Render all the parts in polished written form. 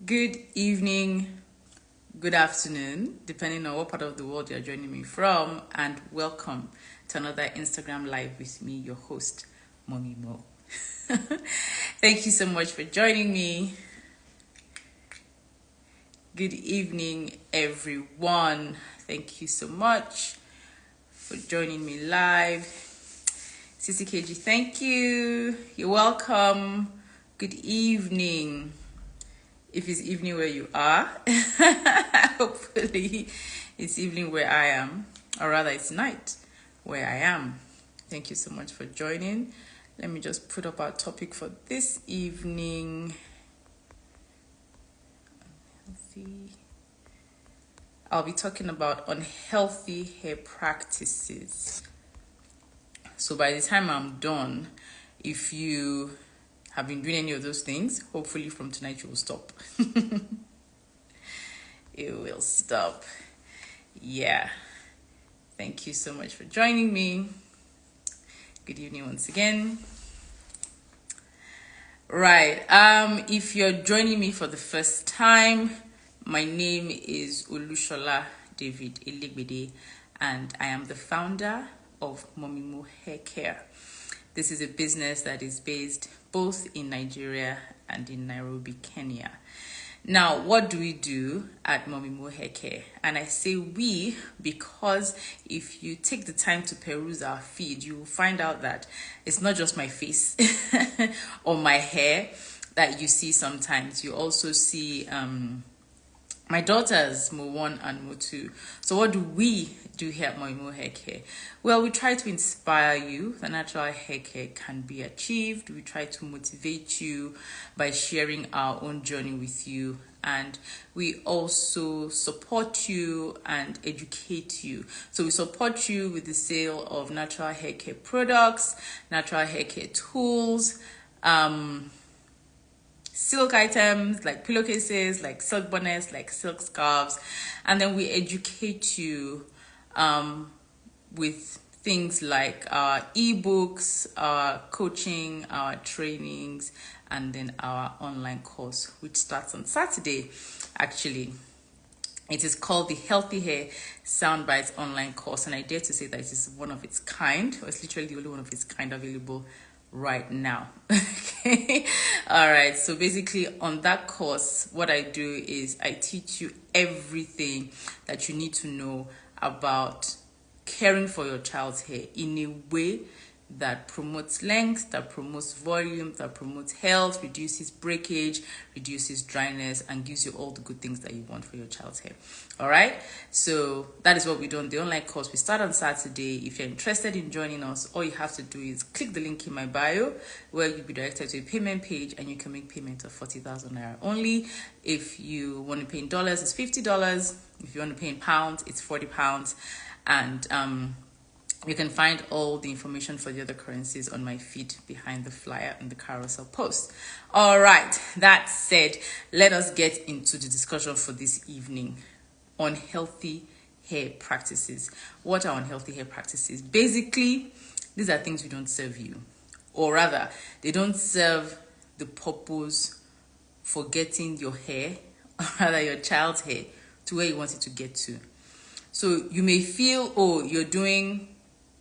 Good evening, good afternoon, depending on what part of the world you're joining me from, and welcome to another Instagram Live with me, your host, Mommy Mo. Thank you so much for joining me. Good evening, everyone. Thank you so much for joining me live. CCKG, thank you. You're welcome. Good evening. If it's evening where you are, hopefully it's evening where I am, or rather it's night where I am. Thank you so much for joining. Let me just put up our topic for this evening. Let's see. I'll be talking about unhealthy hair practices. So by the time I'm done, if you have been doing any of those things, hopefully from tonight you will stop. It will stop. Yeah. Thank you so much for joining me. Good evening once again. Right. If you're joining me for the first time, my name is Olushola David Elegbede, and I am the founder of Mommy Mo Hair Care. This is a business that is based both in Nigeria and in Nairobi, Kenya. Now, what do we do at Mommy Mo Hair Care? And I say we because if you take the time to peruse our feed, you will find out that it's not just my face or my hair that you see sometimes. You also see my daughters, Mo1 and Mo2. So what do we do here at Mommy Mo Hair Care? Well, we try to inspire you that natural hair care can be achieved. We try to motivate you by sharing our own journey with you. And we also support you and educate you. So we support you with the sale of natural hair care products, natural hair care tools, silk items like pillowcases, like silk bonnets, like silk scarves, and then we educate you with things like our ebooks, our coaching, our trainings, and then our online course, which starts on Saturday. Actually, it is called the Healthy Hair Soundbites online course, and I dare to say that it is one of its kind, or it's literally the only one of its kind available right now. Okay. All right. So basically on that course, what I do is I teach you everything that you need to know about caring for your child's hair in a way that promotes length, that promotes volume, that promotes health, reduces breakage, reduces dryness, and gives you all the good things that you want for your child's hair. All right. So that is what we do on the online course. We start on Saturday. If you're interested in joining us, all you have to do is click the link in my bio where you'll be directed to a payment page and you can make payment of 40,000 naira only. If you want to pay in dollars, it's $50. If you want to pay in pounds, it's £40. And you can find all the information for the other currencies on my feed behind the flyer and the carousel post. All right, that said, let us get into the discussion for this evening. Unhealthy hair practices. What are unhealthy hair practices? Basically, these are things we don't serve you, or rather, they don't serve the purpose for getting your hair, or rather your child's hair, to where you want it to get to. So you may feel, oh, you're doing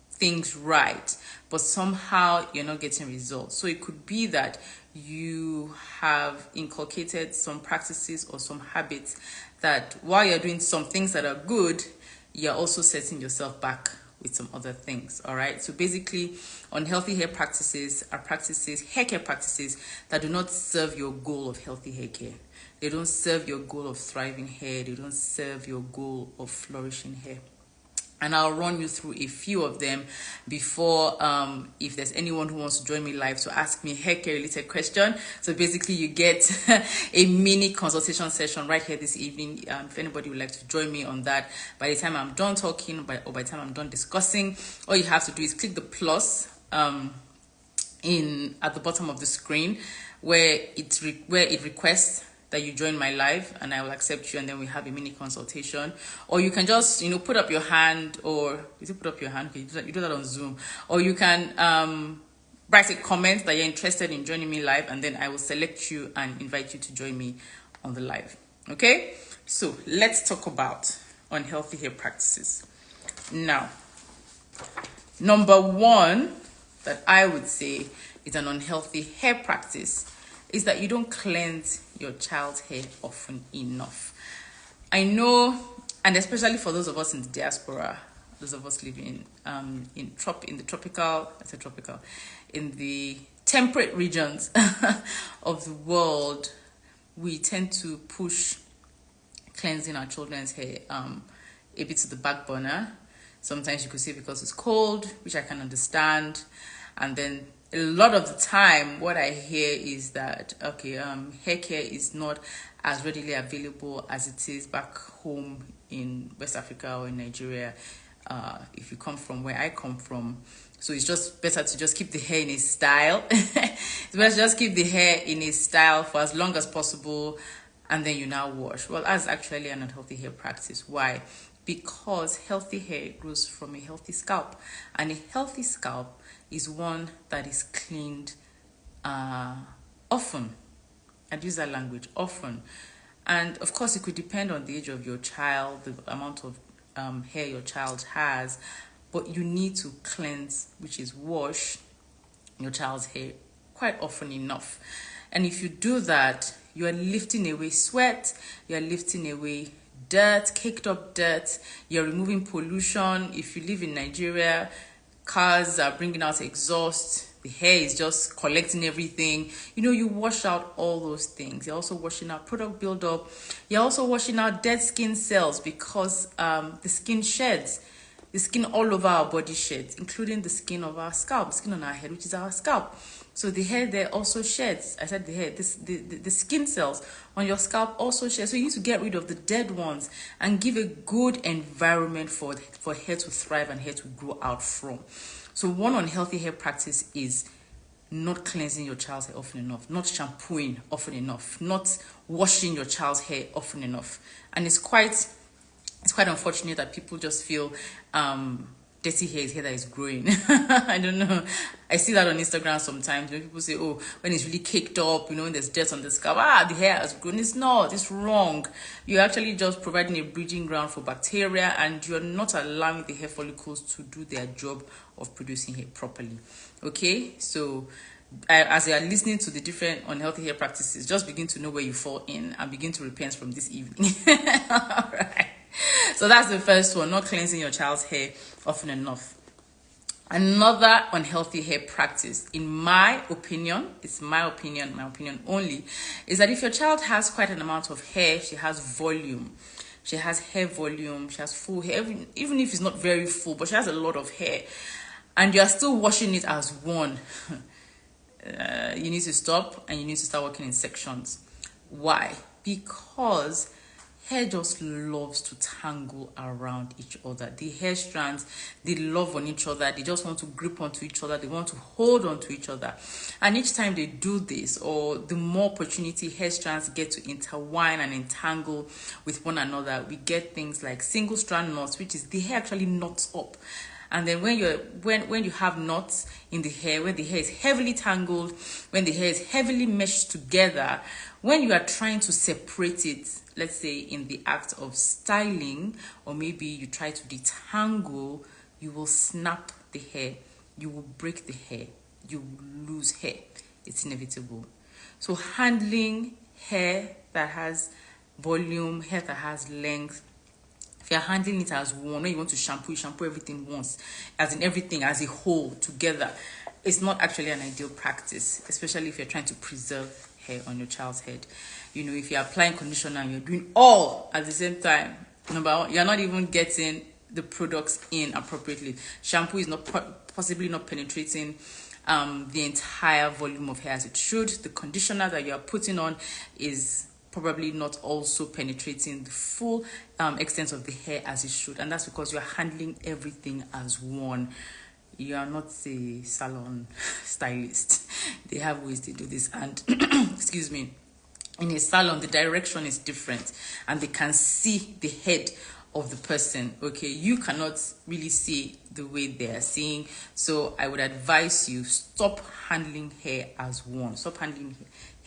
things right, but somehow you're not getting results. So it could be that you have inculcated some practices or some habits that while you're doing some things that are good, you're also setting yourself back with some other things. All right. So basically, unhealthy hair practices are hair care practices that do not serve your goal of healthy hair care. They don't serve your goal of thriving hair. They don't serve your goal of flourishing hair. And I'll run you through a few of them before, if there's anyone who wants to join me live to ask me a hair care related question. So basically you get a mini consultation session right here this evening. If anybody would like to join me on that, by the time I'm done talking, or by the time I'm done discussing, all you have to do is click the plus at the bottom of the screen where it requests that you join my live, and I will accept you, and then we have a mini consultation. Or you can just, put up your hand, or is it put up your hand? Okay, you do that on Zoom. Or you can write a comment that you're interested in joining me live, and then I will select you and invite you to join me on the live. Okay, so let's talk about unhealthy hair practices. Now, number one that I would say is an unhealthy hair practice is that you don't cleanse your child's hair often enough. I know, and especially for those of us in the diaspora, those of us living in the temperate regions of the world, we tend to push cleansing our children's hair a bit to the back burner. Sometimes you could say because it's cold, which I can understand. And then a lot of the time, what I hear is that, hair care is not as readily available as it is back home in West Africa or in Nigeria, if you come from where I come from. So it's just better to just keep the hair in a style. It's better to just keep the hair in a style for as long as possible, and then you now wash. Well, that's actually an unhealthy hair practice. Why? Because healthy hair grows from a healthy scalp, and a healthy scalp is one that is cleaned often. I'd use that language, often. And of course, it could depend on the age of your child, the amount of hair your child has, but you need to cleanse, which is wash your child's hair quite often enough. And if you do that, you are lifting away sweat, you are lifting away dirt, caked up dirt, you're removing pollution. If you live in Nigeria, cars are bringing out exhaust, the hair is just collecting everything. You wash out all those things. You're also washing out product buildup. You're also washing out dead skin cells, because the skin sheds. The skin all over our body sheds, including the skin of our scalp, the skin on our head, which is our scalp. So the hair there also sheds. I said the hair, the skin cells on your scalp also shed. So you need to get rid of the dead ones and give a good environment for hair to thrive and hair to grow out from. So one unhealthy hair practice is not cleansing your child's hair often enough, not shampooing often enough, not washing your child's hair often enough. And it's quite unfortunate that people just feel dirty hair is hair that is growing. I don't know. I see that on Instagram sometimes when people say, oh, when it's really caked up, when there's dirt on the scalp, the hair has grown. It's not. It's wrong. You're actually just providing a breeding ground for bacteria, and you're not allowing the hair follicles to do their job of producing hair properly. Okay? So as you are listening to the different unhealthy hair practices, just begin to know where you fall in and begin to repent from this evening. All right. So that's the first one, not cleansing your child's hair often enough. Another unhealthy hair practice, in my opinion, it's my opinion only, is that if your child has quite an amount of hair, she has volume. She has hair volume, she has full hair, even if it's not very full, but she has a lot of hair, and you are still washing it as one. You need to stop, and you need to start working in sections. Why? Because hair just loves to tangle around each other. The hair strands, they love on each other. They just want to grip onto each other. They want to hold onto each other. And each time they do this, or the more opportunity hair strands get to intertwine and entangle with one another, we get things like single strand knots, which is the hair actually knots up. And then when you have knots in the hair, when the hair is heavily tangled, when the hair is heavily meshed together, when you are trying to separate it, let's say in the act of styling, or maybe you try to detangle, you will snap the hair, you will break the hair, you will lose hair. It's inevitable. So handling hair that has volume, hair that has length, if you're handling it as one, when you want to shampoo, you shampoo everything once, as in everything as a whole together. It's not actually an ideal practice, especially if you're trying to preserve hair on your child's head. If you're applying conditioner and you're doing all at the same time, number one, you're not even getting the products in appropriately. Shampoo is possibly not penetrating the entire volume of hair as it should. The conditioner that you're putting on is probably not also penetrating the full extent of the hair as it should, and that's because you're handling everything as one. You are not a salon stylist. They have ways to do this, and excuse me, in a salon the direction is different, and they can see the head of the person. Okay, you cannot really see the way they are seeing. So I would advise you, stop handling hair as one. Stop handling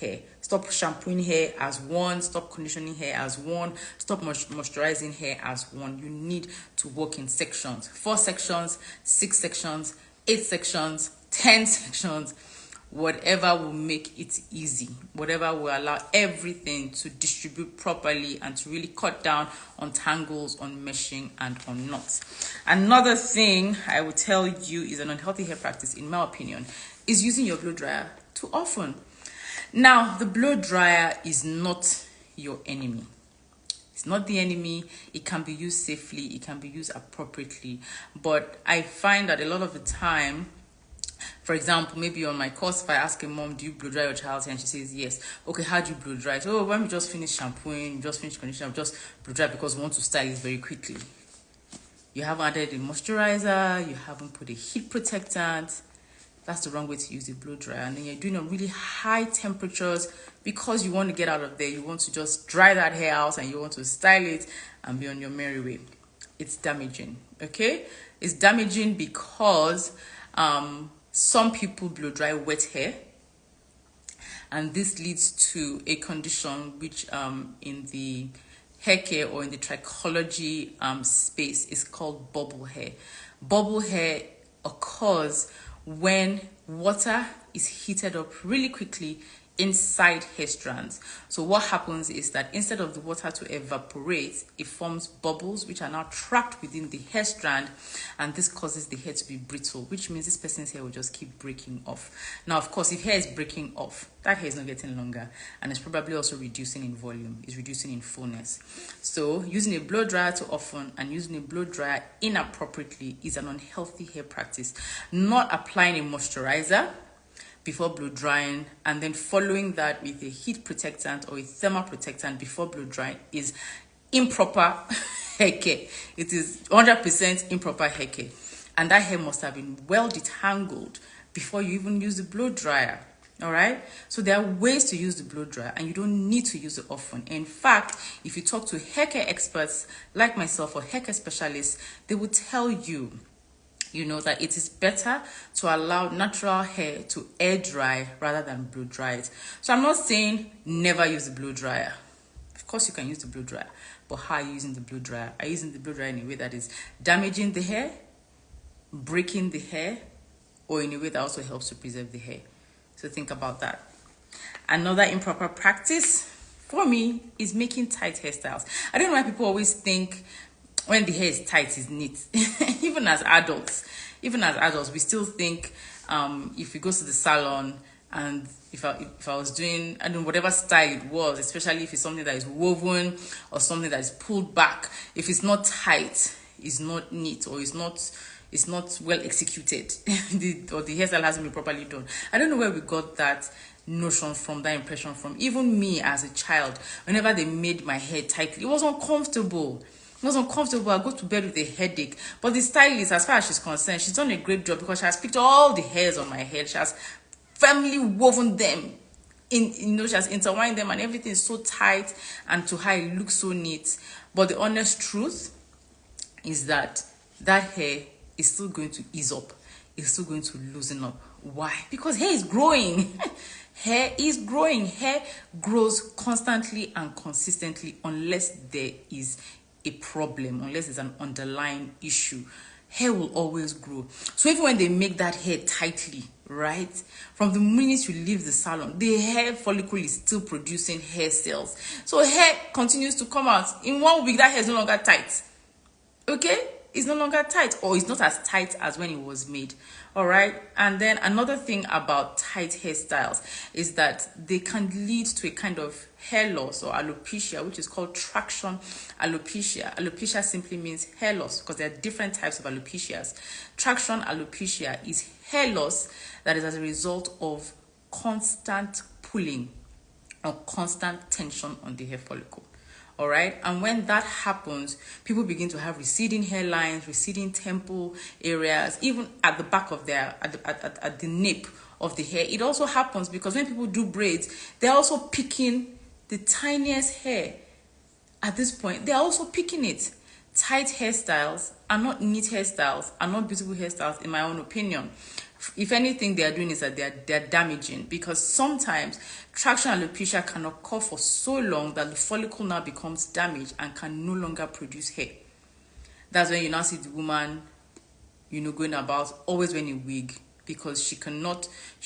hair. Stop shampooing hair as one, stop conditioning hair as one, stop moisturizing hair as one. You need to work in sections. 4 sections, 6 sections, 8 sections, 10 sections. Whatever will make it easy, whatever will allow everything to distribute properly and to really cut down on tangles, on meshing, and on knots. Another thing I will tell you is an unhealthy hair practice, in my opinion, is using your blow dryer too often. Now, the blow dryer is not your enemy. It's not the enemy. It can be used safely. It can be used appropriately. But I find that a lot of the time, for example, maybe on my course, if I ask a mom, do you blow dry your child's hair? And she says yes. Okay, how do you blow dry? So when we just finish shampooing, just finish conditioning, just blow dry because we want to style it very quickly. You haven't added a moisturizer, you haven't put a heat protectant. That's the wrong way to use a blow dryer. And then you're doing on really high temperatures because you want to get out of there. You want to just dry that hair out and you want to style it and be on your merry way. It's damaging, okay? It's damaging because some people blow dry wet hair, and this leads to a condition which in the hair care or in the trichology space is called bubble hair. Bubble hair occurs when water is heated up really quickly inside hair strands. So what happens is that instead of the water to evaporate, it forms bubbles which are now trapped within the hair strand, and this causes the hair to be brittle, which means this person's hair will just keep breaking off. Now, of course, if hair is breaking off, that hair is not getting longer, and it's probably also reducing in volume, it's reducing in fullness. So using a blow dryer too often and using a blow dryer inappropriately is an unhealthy hair practice. Not applying a moisturizer before blow drying and then following that with a heat protectant or a thermal protectant before blow drying is improper hair care. It is 100% improper hair care, and that hair must have been well detangled before you even use the blow dryer. All right, so there are ways to use the blow dryer and you don't need to use it often. In fact, if you talk to hair care experts like myself or hair care specialists, they will tell you that it is better to allow natural hair to air dry rather than blow dry it. So I'm not saying never use the blow dryer. Of course you can use the blow dryer, but how are you using the blow dryer? Are you using the blow dryer in a way that is damaging the hair, breaking the hair, or in a way that also helps to preserve the hair? So think about that. Another improper practice for me is making tight hairstyles. I don't know why people always think when the hair is tight, it's neat. Even as adults, we still think if we go to the salon and if I was doing, I don't know, whatever style it was, especially if it's something that is woven or something that is pulled back, if it's not tight, it's not neat, or it's not well executed, or the hairstyle hasn't been properly done. I don't know where we got that notion from, that impression from. Even me as a child, whenever they made my hair tightly, it was uncomfortable. It was uncomfortable. I go to bed with a headache. But the stylist, as far as she's concerned, she's done a great job because she has picked all the hairs on my head. She has firmly woven them. She has intertwined them, and everything is so tight and to how it looks so neat. But the honest truth is that hair is still going to ease up. It's still going to loosen up. Why? Because hair is growing. Hair is growing. Hair grows constantly and consistently unless there is a problem, unless there's an underlying issue. Hair will always grow. So even when they make that hair tightly, right, from the minute you leave the salon, the hair follicle is still producing hair cells. So hair continues to come out. In 1 week, that hair is no longer tight. Okay? It's no longer tight, or it's not as tight as when it was made. All right. And then another thing about tight hairstyles is that they can lead to a kind of hair loss or alopecia, which is called traction alopecia. Alopecia simply means hair loss because there are different types of alopecias. Traction alopecia is hair loss that is as a result of constant pulling or constant tension on the hair follicle. All right. And when that happens, people begin to have receding hairlines, receding temple areas, even at the back of their, at the nape of the hair. It also happens because when people do braids, they're also picking the tiniest hair. At this point, they're also picking it. Tight hairstyles are not neat hairstyles, are not beautiful hairstyles, in my own opinion. If anything they are doing is that they're damaging, because sometimes traction alopecia can occur for so long that the follicle now becomes damaged and can no longer produce hair. That's when you now see the woman, going about always wearing a wig, because she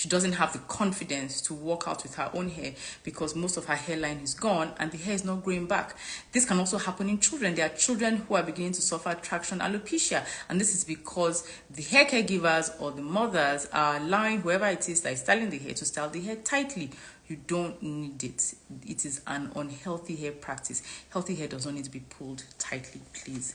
doesn't have the confidence to walk out with her own hair, because most of her hairline is gone and the hair is not growing back. This can also happen in children. There are children who are beginning to suffer traction alopecia, and this is because the hair caregivers or the mothers are allowing whoever it is that is styling the hair to style the hair tightly. You don't need it. It is an unhealthy hair practice. Healthy hair does not need to be pulled tightly, please.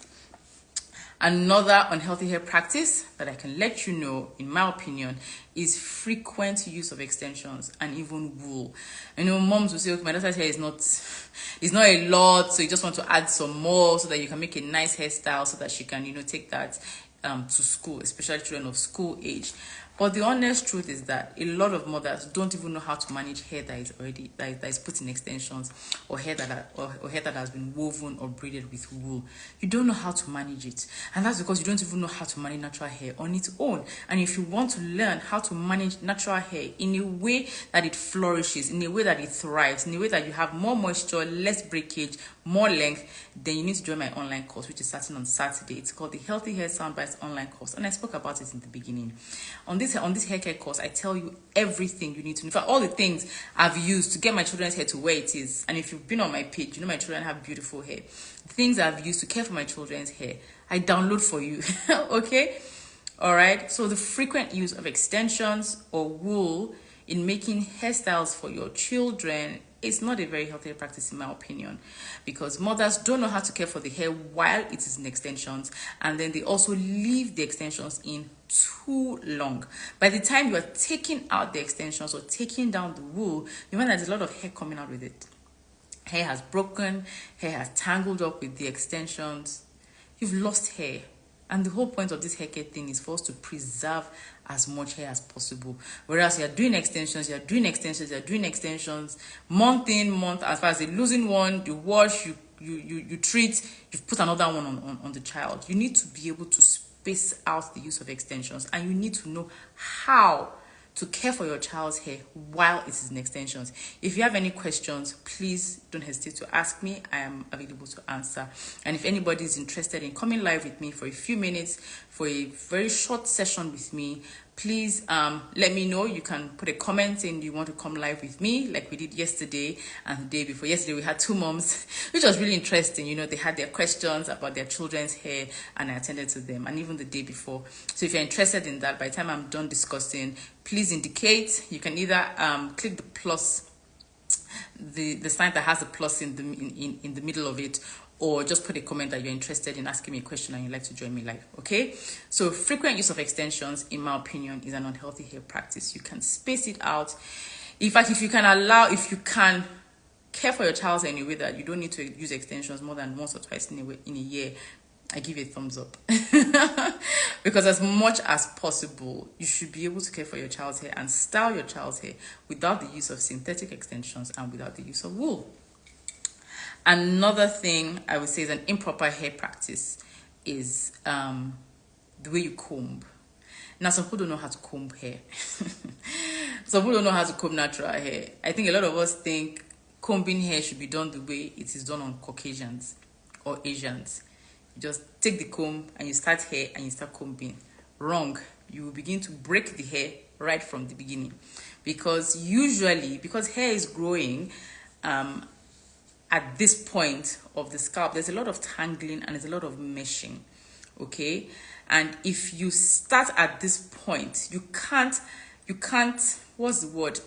Another unhealthy hair practice that I can let you know, in my opinion, is frequent use of extensions and even wool. Moms will say, okay, my daughter's hair is not a lot, so you just want to add some more so that you can make a nice hairstyle so that she can, take that to school, especially children of school age. But the honest truth is that a lot of mothers don't even know how to manage hair that is already that is put in extensions, or hair that has been woven or braided with wool. You don't know how to manage it, and that's because you don't even know how to manage natural hair on its own. And if you want to learn how to manage natural hair in a way that it flourishes, in a way that it thrives, in a way that you have more moisture, less breakage, more length, then you need to join my online course, which is starting on Saturday. It's called the Healthy Hair Soundbites online course, and I spoke about it in the beginning. On this hair care course, I tell you everything you need to know. In fact, all the things I've used to get my children's hair to where it is. And if you've been on my page, you know my children have beautiful hair. The things I've used to care for my children's hair, I download for you. Okay? All right. So the frequent use of extensions or wool in making hairstyles for your children is not a very healthy practice, in my opinion, because mothers don't know how to care for the hair while it is in extensions, and then they also leave the extensions in too long. By the time you are taking out the extensions or taking down the wool, you find that there's a lot of hair coming out with it. Hair has broken, hair has tangled up with the extensions. You've lost hair. And the whole point of this hair care thing is for us to preserve as much hair as possible. Whereas you're doing extensions, month in, month, as far as you're losing one, you wash, you treat, you've put another one on the child. You need to be able to space out the use of extensions, and you need to know how to care for your child's hair while it is in extensions. If you have any questions, please don't hesitate to ask me. I am available to answer. And if anybody is interested in coming live with me for a few minutes, for a very short session with me, please let me know. You can put a comment saying you want to come live with me, like we did yesterday and the day before. Yesterday we had two moms, which was really interesting. They had their questions about their children's hair, and I attended to them, and even the day before. So if you're interested in that, by the time I'm done discussing, please indicate. You can either click the plus, the sign that has the plus in the middle of it, or just put a comment that you're interested in asking me a question and you'd like to join me live. Okay? So frequent use of extensions, in my opinion, is an unhealthy hair practice. You can space it out. In fact, if you can care for your child in a way that you don't need to use extensions more than once or twice in a year, I give you a thumbs up. Because as much as possible, you should be able to care for your child's hair and style your child's hair without the use of synthetic extensions and without the use of wool. Another thing I would say is an improper hair practice is the way you comb. Now, some people don't know how to comb hair. Some people don't know how to comb natural hair. I think a lot of us think combing hair should be done the way it is done on Caucasians or Asians. You just take the comb and you start hair and you start combing. Wrong. You will begin to break the hair right from the beginning. Because hair is growing, at this point of the scalp, there's a lot of tangling and there's a lot of meshing. Okay? And if you start at this point, you can't, what's the word?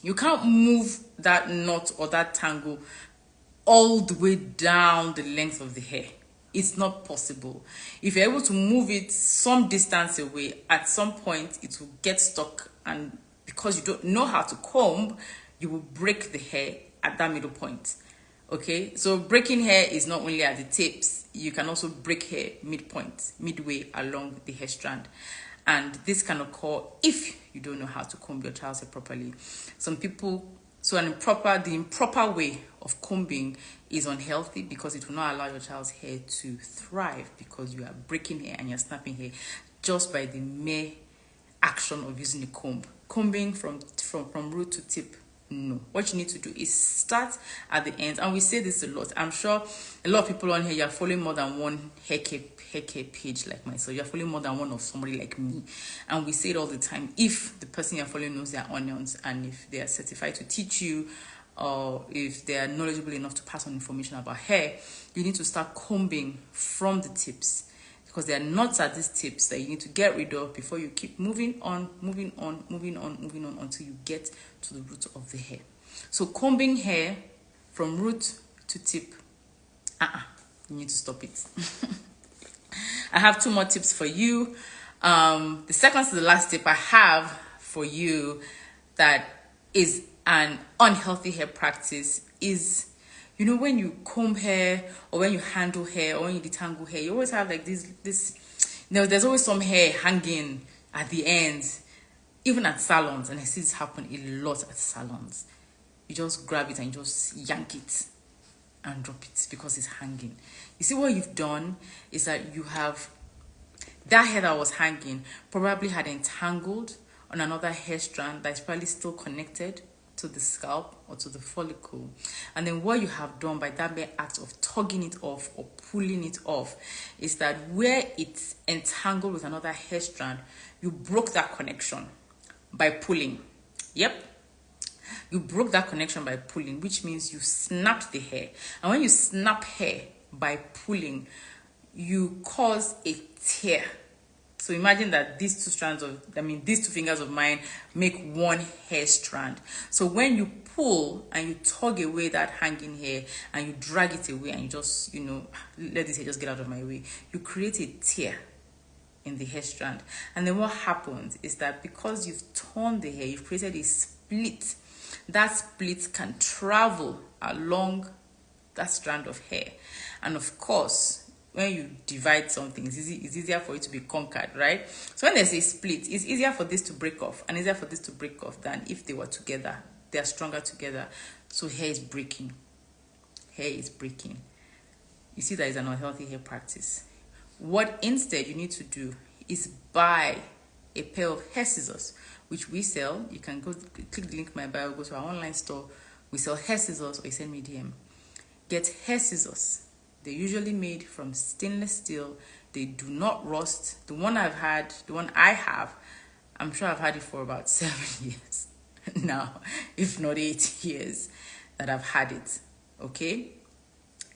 You can't move that knot or that tangle all the way down the length of the hair. It's not possible. If you're able to move it some distance away, at some point it will get stuck, and because you don't know how to comb, you will break the hair at that middle point. Okay, so breaking hair is not only at the tips, you can also break hair midway along the hair strand. And this can occur if you don't know how to comb your child's hair properly. The improper way of combing is unhealthy because it will not allow your child's hair to thrive, because you are breaking hair and you're snapping hair just by the mere action of using a comb. Combing from root to tip, no. What you need to do is start at the end, and we say this a lot. I'm sure a lot of people on here, you're following more than one hair care page like myself. You're following more than one of somebody like me, and we say it all the time. If the person you're following knows their onions, and if they are certified to teach you, or if they are knowledgeable enough to pass on information about hair, you need to start combing from the tips, because there are knots at these tips that you need to get rid of before you keep moving on until you get to the root of the hair. So combing hair from root to tip, you need to stop it. I have 2 more tips for you. The second to the last tip I have for you that is an unhealthy hair practice is, you know, when you comb hair, or when you handle hair, or when you detangle hair, you always have like this, there's always some hair hanging at the end, even at salons. And I see this happen a lot at salons. You just grab it and you just yank it and drop it because it's hanging. You see, what you've done is that you have that hair that was hanging probably had entangled on another hair strand that's probably still connected to the scalp or to the follicle. And then what you have done by that mere act of tugging it off or pulling it off is that where it's entangled with another hair strand, you broke that connection by pulling. Yep. You broke that connection by pulling, which means you snapped the hair. And when you snap hair by pulling, you cause a tear. So imagine that these two fingers of mine make one hair strand. So when you pull and you tug away that hanging hair and you drag it away and you just, let this hair just get out of my way, you create a tear in the hair strand. And then what happens is that because you've torn the hair, you've created a split. That split can travel along that strand of hair. And of course, when you divide something, it's easier for it to be conquered, right? So when there's a split, it's easier for this to break off and easier for this to break off than if they were together. They are stronger together. So hair is breaking. Hair is breaking. You see, that is an unhealthy hair practice. What instead you need to do is buy a pair of hair scissors, which we sell. You can go click the link in my bio, go to our online store. We sell hair scissors, or you send me DM. Get hair scissors. They're usually made from stainless steel. They do not rust. The one I have, I'm sure I've had it for about 7 years now, if not 8 years that I've had it, okay?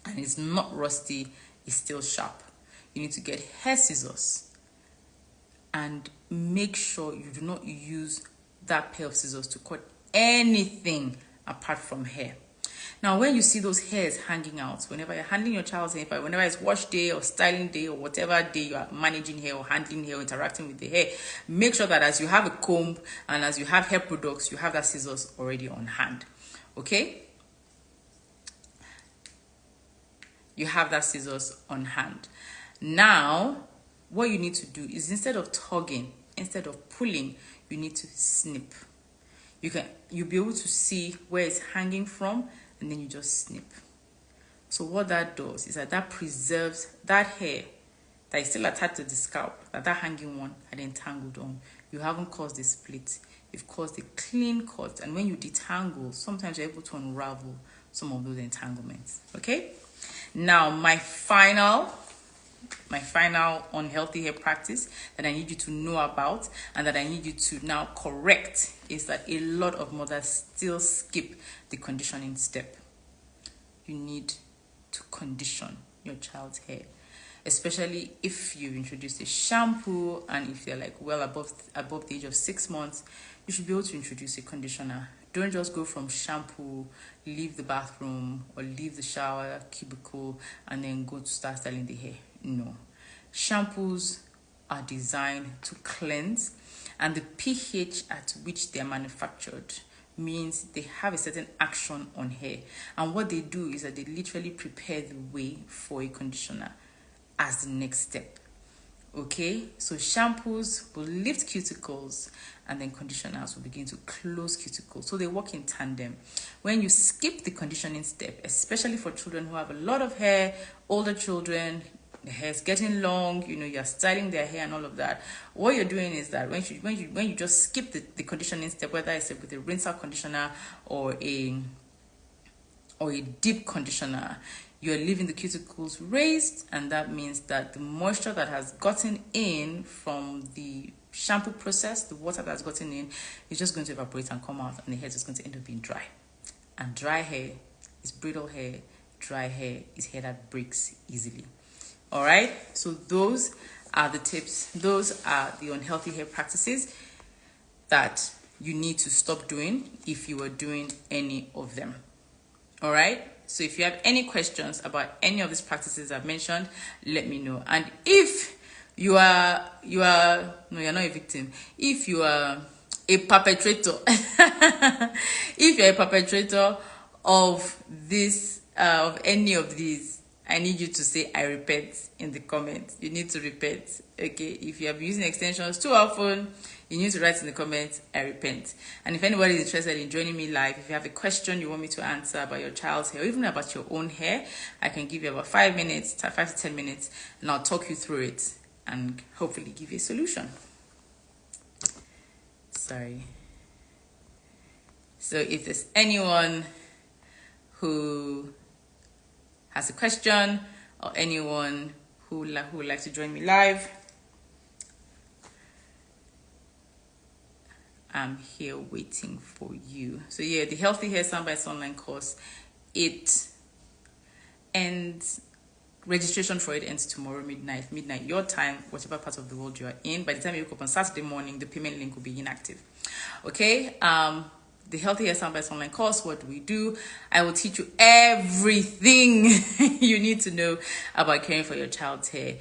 And it's not rusty, it's still sharp. You need to get hair scissors and make sure you do not use that pair of scissors to cut anything apart from hair. Now, when you see those hairs hanging out, whenever you're handling your child's hair, whenever it's wash day or styling day or whatever day you are managing hair or handling hair or interacting with the hair, make sure that as you have a comb and as you have hair products, you have that scissors already on hand, okay? You have that scissors on hand. Now, what you need to do is instead of tugging, instead of pulling, you need to snip. You'll be able to see where it's hanging from, and then you just snip. So what that does is that preserves that hair that is still attached to the scalp, that hanging one had entangled on. You haven't caused a split. You've caused a clean cut. And when you detangle, sometimes you're able to unravel some of those entanglements. Okay? Now, my final unhealthy hair practice that I need you to know about and that I need you to now correct is that a lot of mothers still skip the conditioning step. You need to condition your child's hair, especially if you've introduced a shampoo and if they're like well above the age of 6 months. You should be able to introduce a conditioner. Don't just go from shampoo, leave the bathroom or leave the shower cubicle and then go to start styling the hair. No. Shampoos are designed to cleanse, and the pH at which they are manufactured means they have a certain action on hair. And what they do is that they literally prepare the way for a conditioner as the next step. Okay, so shampoos will lift cuticles and then conditioners will begin to close cuticles. So they work in tandem. When you skip the conditioning step, especially for children who have a lot of hair, older children, the hair is getting long, you're styling their hair and all of that, what you're doing is that when you just skip the conditioning step, whether it's with a rinser conditioner or a deep conditioner, you're leaving the cuticles raised, and that means that the moisture that has gotten in from the shampoo process, the water that's gotten in, is just going to evaporate and come out, and the hair is going to end up being dry. And dry hair is brittle hair. Dry hair is hair that breaks easily. All right, so those are the tips. Those are the unhealthy hair practices that you need to stop doing if you are doing any of them. All right, so if you have any questions about any of these practices I've mentioned, let me know. And if you're not a victim, if you are a perpetrator, if you're a perpetrator of this, of any of these, I need you to say I repent in the comments. You need to repent. Okay, if you have been using extensions too often, you need to write in the comments I repent. And if anybody is interested in joining me live, if you have a question you want me to answer about your child's hair or even about your own hair, I can give you about 5 to 10 minutes, and I'll talk you through it and hopefully give you a solution. Sorry. So if there's anyone who has a question or anyone who would like to join me live, I'm here waiting for you. So yeah, the Healthy Hair Soundbites online course, it ends, registration for it ends tomorrow midnight your time, whatever part of the world you are in. By the time you wake up on Saturday morning, the payment link will be inactive. Okay, the Healthy Hair Soundbites online course, what do we do? I will teach you everything you need to know about caring for your child's hair.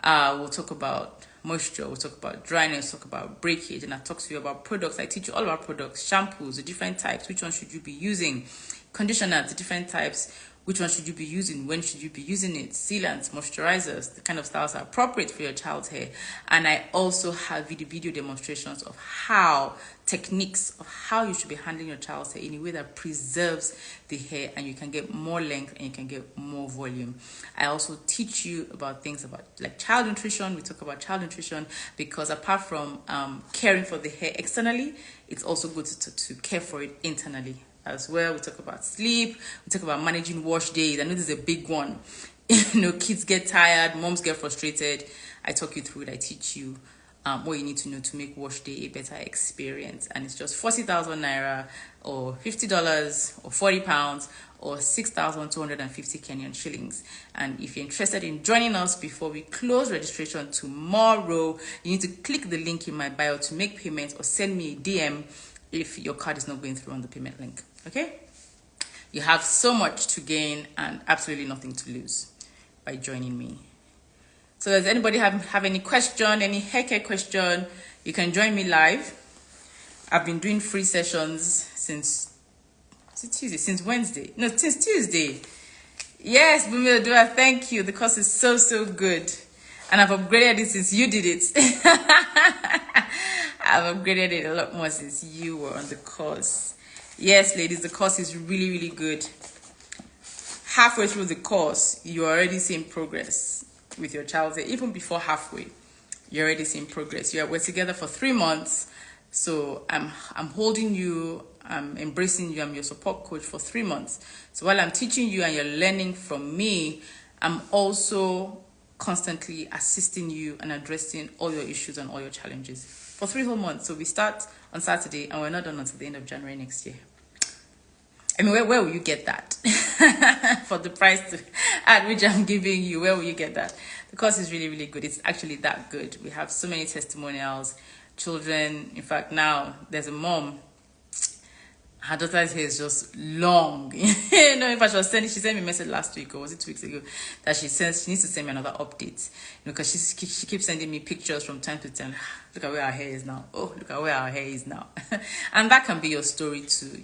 We'll talk about moisture, we'll talk about dryness, talk about breakage, and I talk to you about products. I teach you all about products, shampoos, the different types, which one should you be using, conditioners, the different types, which one should you be using, when should you be using it, sealants, moisturizers, the kind of styles are appropriate for your child's hair. And I also have video demonstrations of techniques of how you should be handling your child's hair in a way that preserves the hair and you can get more length and you can get more volume. I also teach you about things about like child nutrition. We talk about child nutrition because apart from caring for the hair externally, it's also good to care for it internally as well. We talk about sleep, we talk about managing wash days. I know this is a big one. Kids get tired, moms get frustrated. I talk you through it. I teach you what you need to know to make wash day a better experience. And it's just 40,000 naira or $50 or £40 or 6,250 Kenyan shillings. And if you're interested in joining us before we close registration tomorrow, you need to click the link in my bio to make payment or send me a DM if your card is not going through on the payment link. Okay, you have so much to gain and absolutely nothing to lose by joining me. So does anybody have any question, any hair care question? You can join me live. I've been doing free sessions since Wednesday. No, since Tuesday. Yes, Bumila Dua, thank you. The course is so good. And I've upgraded it since you did it. I've upgraded it a lot more since you were on the course. Yes, ladies, the course is really good. Halfway through the course, you're already seeing progress with your child. Even before halfway, you're already seeing progress. We're together for 3 months. So I'm holding you, I'm embracing you, I'm your support coach for 3 months. So while I'm teaching you and you're learning from me, I'm also constantly assisting you and addressing all your issues and all your challenges for 3 whole months. So we start on Saturday and we're not done until the end of January next year. I mean, where will you get that? For the price at which I'm giving you, where will you get that? The course is really good. It's actually that good. We have so many testimonials, children. In fact, now there's a mom. Her daughter's hair is just long. In fact, she sent me a message last week, or was it 2 weeks ago, that she needs to send me another update. Because she keeps sending me pictures from time to time. Look at where our hair is now. Oh, look at where our hair is now. And that can be your story too.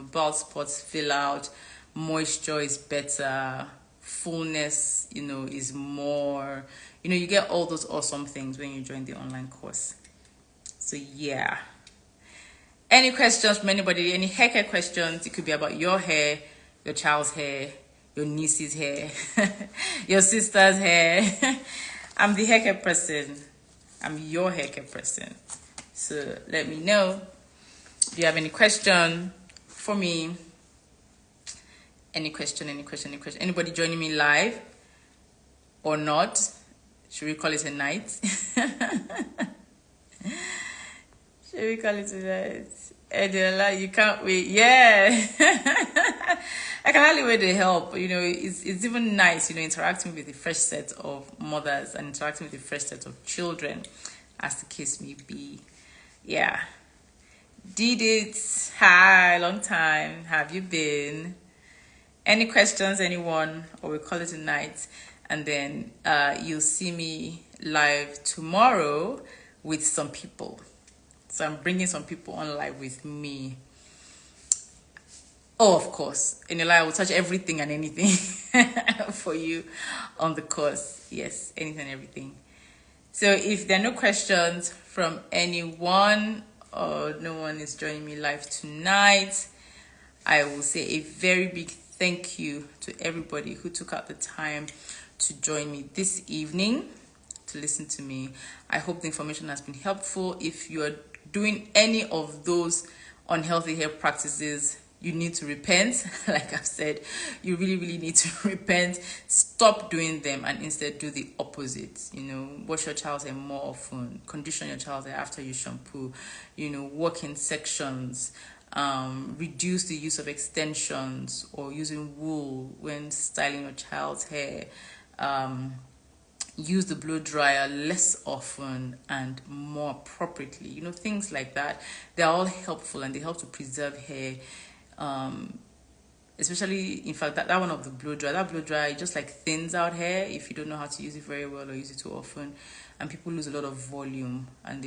Bald spots fill out, moisture is better, fullness, is more. You get all those awesome things when you join the online course. So yeah. Any questions from anybody? Any hair care questions? It could be about your hair, your child's hair, your niece's hair, your sister's hair. I'm the haircare person. I'm your haircare person. So let me know. Do you have any question for me? Any question? Anybody joining me live or not? Should we call it a night? Should we call it a night? Ediola, you can't wait. Yeah. I can hardly wait to help. It's even nice, interacting with a fresh set of mothers and interacting with a fresh set of children, as the case may be. Yeah. Did it? Hi, long time. Have you been? Any questions, anyone? Or we call it a night. And then you'll see me live tomorrow with some people. So I'm bringing some people on live with me. Oh, of course. In your life, I will touch everything and anything for you on the course. Yes, anything and everything. So if there are no questions from anyone or no one is joining me live tonight, I will say a very big thank you to everybody who took out the time to join me this evening to listen to me. I hope the information has been helpful. If you are doing any of those unhealthy hair practices, you need to repent. Like I've said, you really need to repent. Stop doing them and instead do the opposite. Wash your child's hair more often, condition your child's hair after you shampoo, work in sections, reduce the use of extensions or using wool when styling your child's hair. Use the blow dryer less often and more appropriately. Things like that. They're all helpful and they help to preserve hair. Especially, in fact, that one of the blow dryer. That blow dryer, it just like thins out hair if you don't know how to use it very well or use it too often. And people lose a lot of volume. And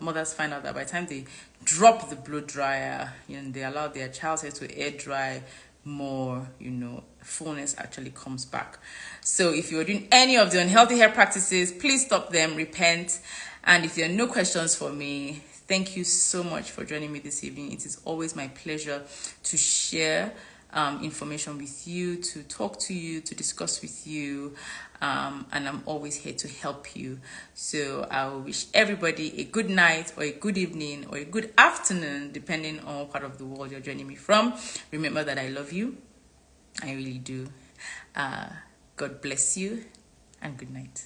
mothers find out that by the time they drop the blow dryer, they allow their child's hair to air dry more, fullness actually comes back. So if you're doing any of the unhealthy hair practices, please stop them, repent. And if there are no questions for me, thank you so much for joining me this evening. It is always my pleasure to share information with you, to talk to you, to discuss with you. And I'm always here to help you. So I will wish everybody a good night or a good evening or a good afternoon, depending on what part of the world you're joining me from. Remember that I love you. I really do. God bless you and good night.